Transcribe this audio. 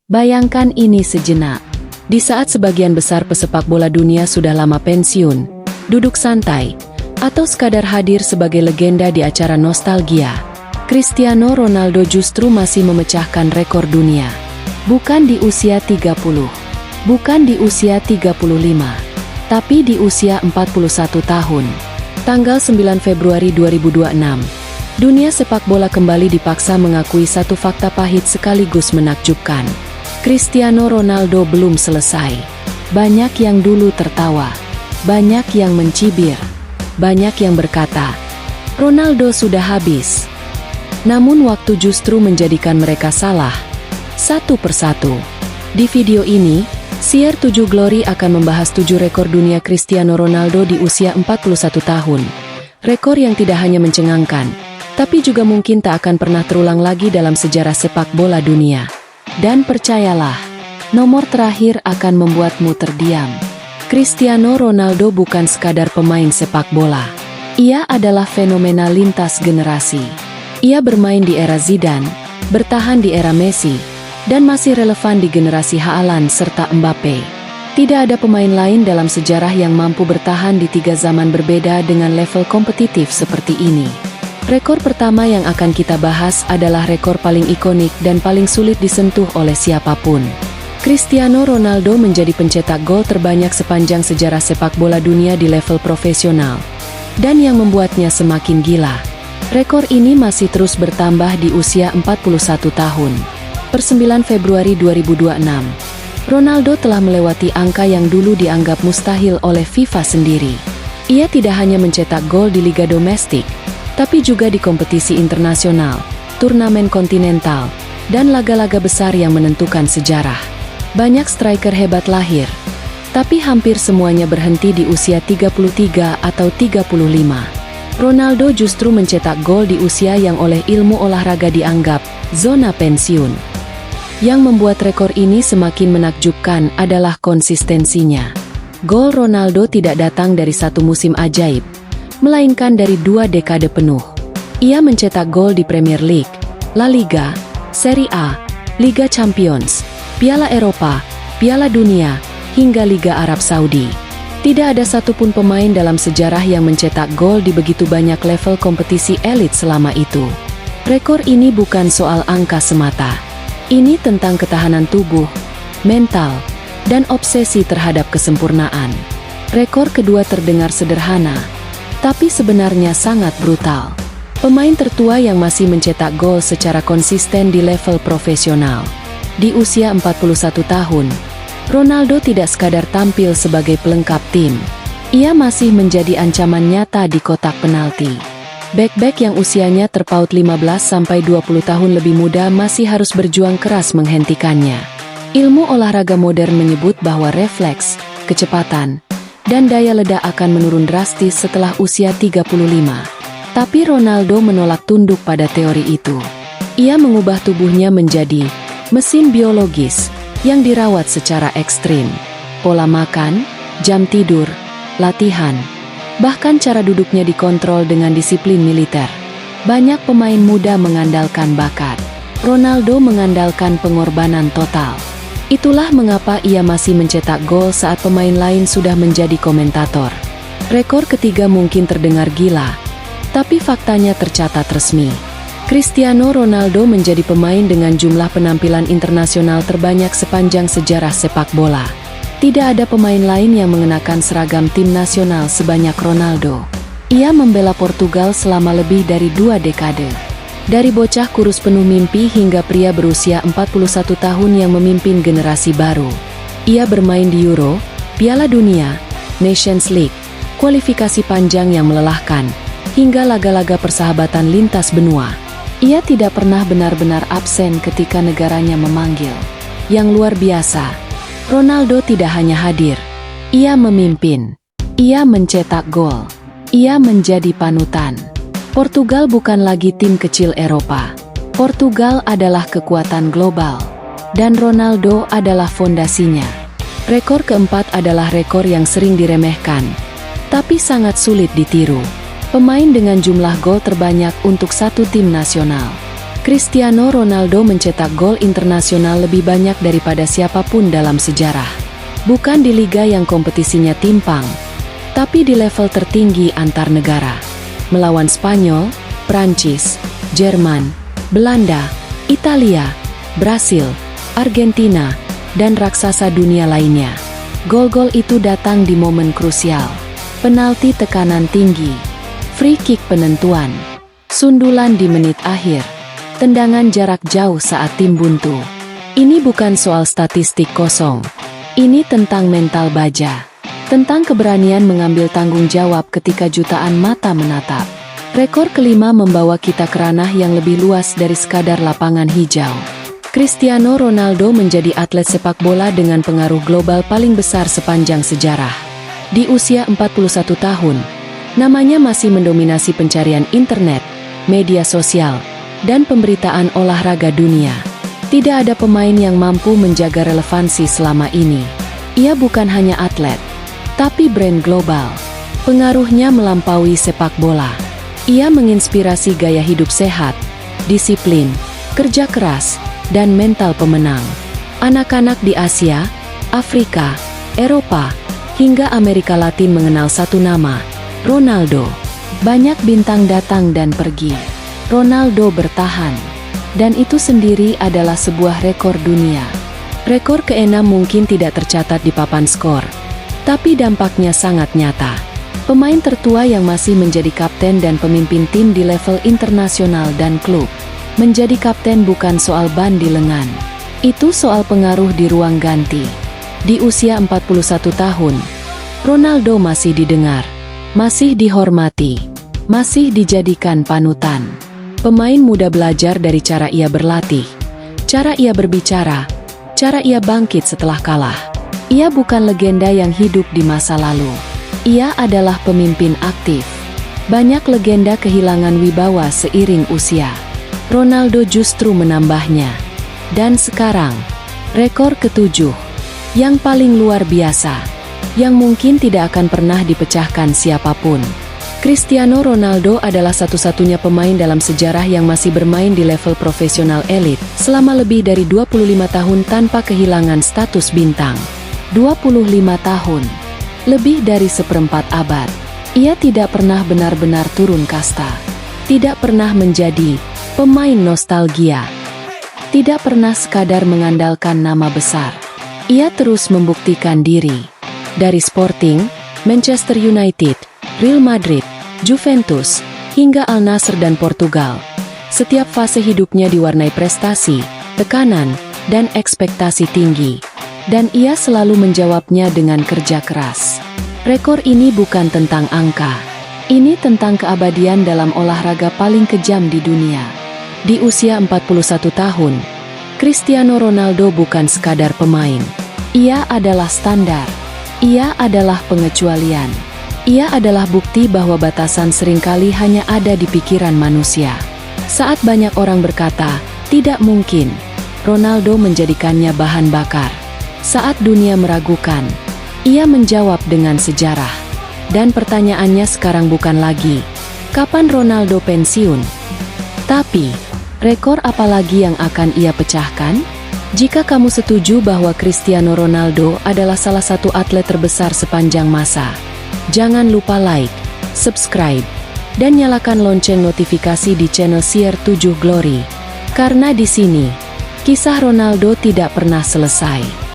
Bayangkan ini sejenak. Di saat sebagian besar pesepak bola dunia sudah lama pensiun, duduk santai, atau sekadar hadir sebagai legenda di acara nostalgia, Cristiano Ronaldo justru masih memecahkan rekor dunia. Bukan di usia 30, bukan di usia 35, tapi di usia 41 tahun. Tanggal 9 Februari 2026, dunia sepak bola kembali dipaksa mengakui satu fakta pahit sekaligus menakjubkan. Cristiano Ronaldo belum selesai. Banyak yang dulu tertawa, banyak yang mencibir, banyak yang berkata, Ronaldo sudah habis. Namun waktu justru menjadikan mereka salah, satu persatu. Di video ini, CR7 Glory akan membahas 7 rekor dunia Cristiano Ronaldo di usia 41 tahun. Rekor yang tidak hanya mencengangkan, tapi juga mungkin tak akan pernah terulang lagi dalam sejarah sepak bola dunia. Dan percayalah, nomor terakhir akan membuatmu terdiam. Cristiano Ronaldo bukan sekadar pemain sepak bola. Ia adalah fenomena lintas generasi. Ia bermain di era Zidane, bertahan di era Messi, dan masih relevan di generasi Haaland serta Mbappe. Tidak ada pemain lain dalam sejarah yang mampu bertahan di 3 zaman berbeda dengan level kompetitif seperti ini. Rekor pertama yang akan kita bahas adalah rekor paling ikonik dan paling sulit disentuh oleh siapapun. Cristiano Ronaldo menjadi pencetak gol terbanyak sepanjang sejarah sepak bola dunia di level profesional. Dan yang membuatnya semakin gila, rekor ini masih terus bertambah di usia 41 tahun. Per 9 Februari 2026, Ronaldo telah melewati angka yang dulu dianggap mustahil oleh FIFA sendiri. Ia tidak hanya mencetak gol di liga domestik, tapi juga di kompetisi internasional, turnamen kontinental, dan laga-laga besar yang menentukan sejarah. Banyak striker hebat lahir, tapi hampir semuanya berhenti di usia 33 atau 35. Ronaldo justru mencetak gol di usia yang oleh ilmu olahraga dianggap zona pensiun. Yang membuat rekor ini semakin menakjubkan adalah konsistensinya. Gol Ronaldo tidak datang dari satu musim ajaib, melainkan dari 2 dekade penuh. Ia mencetak gol di Premier League, La Liga, Serie A, Liga Champions, Piala Eropa, Piala Dunia, hingga Liga Arab Saudi. Tidak ada satupun pemain dalam sejarah yang mencetak gol di begitu banyak level kompetisi elit selama itu. Rekor ini bukan soal angka semata. Ini tentang ketahanan tubuh, mental, dan obsesi terhadap kesempurnaan. Rekor kedua terdengar sederhana, tapi sebenarnya sangat brutal. Pemain tertua yang masih mencetak gol secara konsisten di level profesional. Di usia 41 tahun, Ronaldo tidak sekadar tampil sebagai pelengkap tim. Ia masih menjadi ancaman nyata di kotak penalti. Bek-bek yang usianya terpaut 15-20 tahun lebih muda masih harus berjuang keras menghentikannya. Ilmu olahraga modern menyebut bahwa refleks, kecepatan, dan daya ledak akan menurun drastis setelah usia 35. Tapi Ronaldo menolak tunduk pada teori itu. Ia mengubah tubuhnya menjadi mesin biologis yang dirawat secara ekstrim. Pola makan, jam tidur, latihan, bahkan cara duduknya dikontrol dengan disiplin militer. Banyak pemain muda mengandalkan bakat. Ronaldo mengandalkan pengorbanan total. Itulah mengapa ia masih mencetak gol saat pemain lain sudah menjadi komentator. Rekor ketiga mungkin terdengar gila, tapi faktanya tercatat resmi. Cristiano Ronaldo menjadi pemain dengan jumlah penampilan internasional terbanyak sepanjang sejarah sepak bola. Tidak ada pemain lain yang mengenakan seragam tim nasional sebanyak Ronaldo. Ia membela Portugal selama lebih dari 2 dekade. Dari bocah kurus penuh mimpi hingga pria berusia 41 tahun yang memimpin generasi baru. Ia bermain di Euro, Piala Dunia, Nations League, kualifikasi panjang yang melelahkan, hingga laga-laga persahabatan lintas benua. Ia tidak pernah benar-benar absen ketika negaranya memanggil. Yang luar biasa, Ronaldo tidak hanya hadir, ia memimpin. Ia mencetak gol. Ia menjadi panutan. Portugal bukan lagi tim kecil Eropa. Portugal adalah kekuatan global. Dan Ronaldo adalah fondasinya. Rekor keempat adalah rekor yang sering diremehkan, tapi sangat sulit ditiru. Pemain dengan jumlah gol terbanyak untuk satu tim nasional. Cristiano Ronaldo mencetak gol internasional lebih banyak daripada siapapun dalam sejarah. Bukan di liga yang kompetisinya timpang, tapi di level tertinggi antar negara. Melawan Spanyol, Prancis, Jerman, Belanda, Italia, Brasil, Argentina, dan raksasa dunia lainnya. Gol-gol itu datang di momen krusial. Penalti tekanan tinggi, free kick penentuan, sundulan di menit akhir, tendangan jarak jauh saat tim buntu. Ini bukan soal statistik kosong. Ini tentang mental baja. Tentang keberanian mengambil tanggung jawab ketika jutaan mata menatap. Rekor kelima membawa kita ke ranah yang lebih luas dari sekadar lapangan hijau. Cristiano Ronaldo menjadi atlet sepak bola dengan pengaruh global paling besar sepanjang sejarah. Di usia 41 tahun, namanya masih mendominasi pencarian internet, media sosial, dan pemberitaan olahraga dunia. Tidak ada pemain yang mampu menjaga relevansi selama ini. Ia bukan hanya atlet, tapi brand global. Pengaruhnya melampaui sepak bola. Ia menginspirasi gaya hidup sehat, disiplin, kerja keras, dan mental pemenang. Anak-anak di Asia, Afrika, Eropa, hingga Amerika Latin mengenal satu nama, Ronaldo. Banyak bintang datang dan pergi. Ronaldo bertahan, dan itu sendiri adalah sebuah rekor dunia. Rekor ke-6 mungkin tidak tercatat di papan skor, tapi dampaknya sangat nyata. Pemain tertua yang masih menjadi kapten dan pemimpin tim di level internasional dan klub. Menjadi kapten bukan soal ban di lengan, itu soal pengaruh di ruang ganti. Di usia 41 tahun, Ronaldo masih didengar, masih dihormati, masih dijadikan panutan. Pemain muda belajar dari cara ia berlatih, cara ia berbicara, cara ia bangkit setelah kalah. Ia bukan legenda yang hidup di masa lalu. Ia adalah pemimpin aktif. Banyak legenda kehilangan wibawa seiring usia. Ronaldo justru menambahnya. Dan sekarang, rekor ke-7, yang paling luar biasa, yang mungkin tidak akan pernah dipecahkan siapapun. Cristiano Ronaldo adalah satu-satunya pemain dalam sejarah yang masih bermain di level profesional elit selama lebih dari 25 tahun tanpa kehilangan status bintang. 25 tahun, lebih dari seperempat abad. Ia tidak pernah benar-benar turun kasta, tidak pernah menjadi pemain nostalgia, tidak pernah sekadar mengandalkan nama besar. Ia terus membuktikan diri. Dari Sporting, Manchester United, Real Madrid, Juventus, hingga Al Nassr dan Portugal. Setiap fase hidupnya diwarnai prestasi, tekanan, dan ekspektasi tinggi. Dan ia selalu menjawabnya dengan kerja keras. Rekor ini bukan tentang angka. Ini tentang keabadian dalam olahraga paling kejam di dunia. Di usia 41 tahun, Cristiano Ronaldo bukan sekadar pemain. Ia adalah standar. Ia adalah pengecualian. Ia adalah bukti bahwa batasan seringkali hanya ada di pikiran manusia. Saat banyak orang berkata, tidak mungkin, Ronaldo menjadikannya bahan bakar. Saat dunia meragukan, ia menjawab dengan sejarah. Dan pertanyaannya sekarang bukan lagi, kapan Ronaldo pensiun? Tapi, rekor apa lagi yang akan ia pecahkan? Jika kamu setuju bahwa Cristiano Ronaldo adalah salah satu atlet terbesar sepanjang masa, jangan lupa like, subscribe, dan nyalakan lonceng notifikasi di channel CR7 Glory. Karena di sini, kisah Ronaldo tidak pernah selesai.